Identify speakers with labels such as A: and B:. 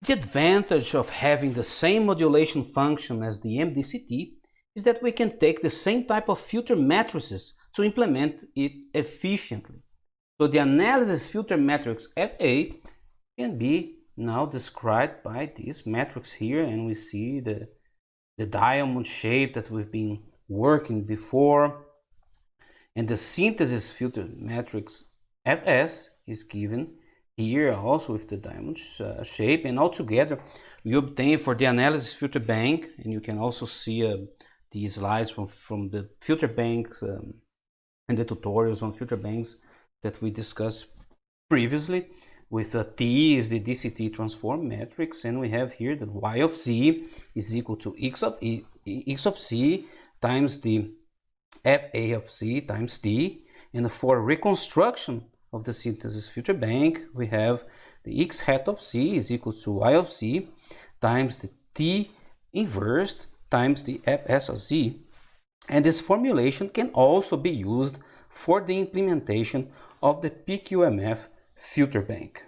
A: The advantage of having the same modulation function as the MDCT is that we can take the same type of filter matrices to implement it efficiently. So the analysis filter matrix FA can be now described by this matrix here, and we see the diamond shape that we've been working before, and the synthesis filter matrix Fs is given here also with the diamond shape, and altogether we obtain for the analysis filter bank, and you can also see these slides from the filter banks and the tutorials on filter banks that we discussed previously, with T is the DCT transform matrix, and we have here that Y of Z is equal to X of C times the FA of Z times T. And for reconstruction of the synthesis filter bank, we have the X hat of Z is equal to Y of Z times the T inverse times the Fs of Z. And this formulation can also be used for the implementation of the PQMF filter bank.